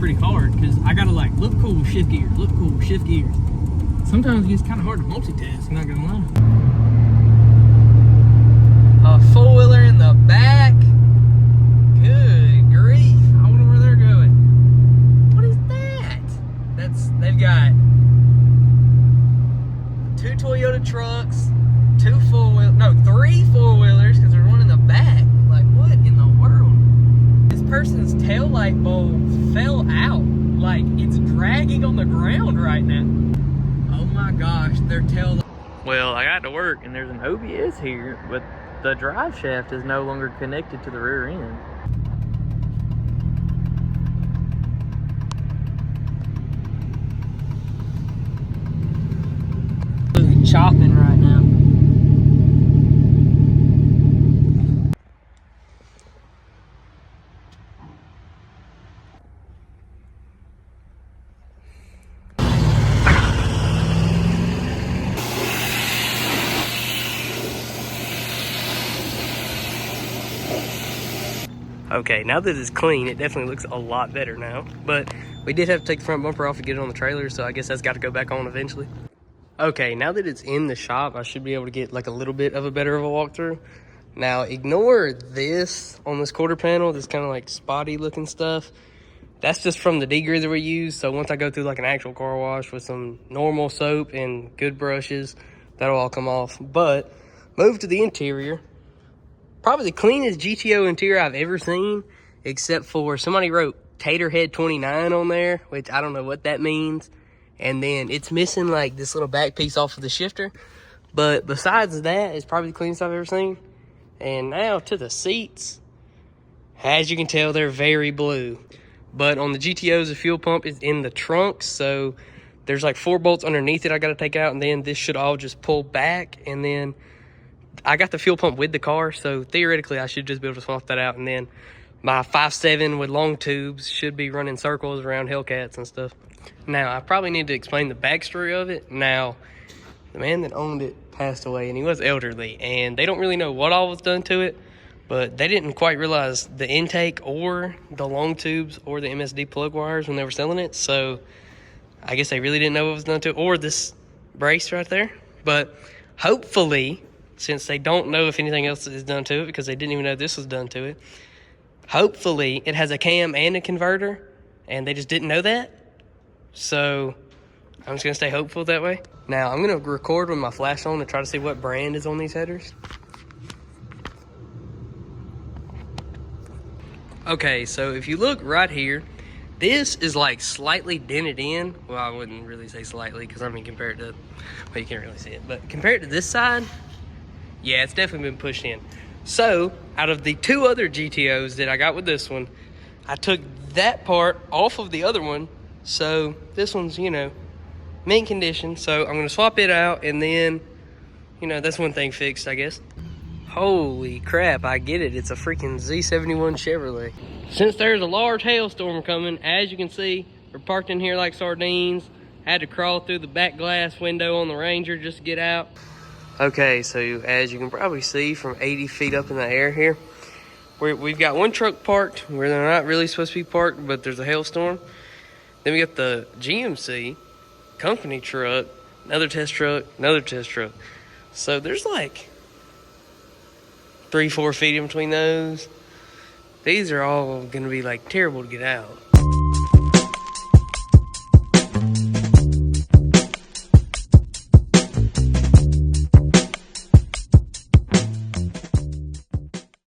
pretty hard because I gotta like look cool, shift gears, look cool, shift gears. Sometimes it's kind of hard to multitask, not gonna lie. A four-wheeler in the back. Good grief. I wonder where they're going. What is that? They've got 2 Toyota trucks, 3 four-wheelers because there's one in the back. Like, what in the world? This person's tail light bulb fell out. Like, it's dragging on the ground right now. Oh my gosh, their tail light. Well, I got to work and there's an OBS here, but the drive shaft is no longer connected to the rear end. Really chopping right now. Okay, now that it's clean, it definitely looks a lot better now. But we did have to take the front bumper off and get it on the trailer, so I guess that's got to go back on eventually. Okay, now that it's in the shop, I should be able to get like a little bit of a better of a walkthrough. Now, ignore this on this quarter panel, this kind of like spotty looking stuff. That's just from the degreaser we use. So once I go through like an actual car wash with some normal soap and good brushes, that'll all come off. But move to the interior. Probably the cleanest GTO interior I've ever seen, except for somebody wrote Taterhead 29 on there, which I don't know what that means. And then it's missing like this little back piece off of the shifter. But besides that, it's probably the cleanest I've ever seen. And now to the seats. As you can tell, they're very blue. But on the GTOs, the fuel pump is in the trunk. So there's like 4 bolts underneath it I got to take out. And then this should all just pull back. And then I got the fuel pump with the car, so theoretically I should just be able to swap that out, and then my 5.7 with long tubes should be running circles around Hellcats and stuff. Now, I probably need to explain the backstory of it. Now, the man that owned it passed away, and he was elderly, and they don't really know what all was done to it, but they didn't quite realize the intake or the long tubes or the MSD plug wires when they were selling it, so I guess they really didn't know what was done to it, or this brace right there. But hopefully, since they don't know if anything else is done to it because they didn't even know this was done to it, hopefully it has a cam and a converter, and they just didn't know that. So I'm just going to stay hopeful that way. Now I'm going to record with my flash on to try to see what brand is on these headers. Okay, so if you look right here, this is like slightly dented in. Well, I wouldn't really say slightly because I mean compared to, well, you can't really see it, but compared to this side, yeah, it's definitely been pushed in. So, out of the 2 other GTOs that I got with this one, I took that part off of the other one. So, this one's, you know, mint condition. So, I'm going to swap it out and then, you know, that's one thing fixed, I guess. Holy crap, I get it. It's a freaking Z71 Chevrolet. Since there's a large hailstorm coming, as you can see, we're parked in here like sardines. I had to crawl through the back glass window on the Ranger just to get out. Okay, so as you can probably see from 80 feet up in the air here, we've got one truck parked where they're not really supposed to be parked, but there's a hailstorm. Then we got the GMC company truck, another test truck, another test truck. So there's like 3-4 feet in between those. These are all going to be like terrible to get out.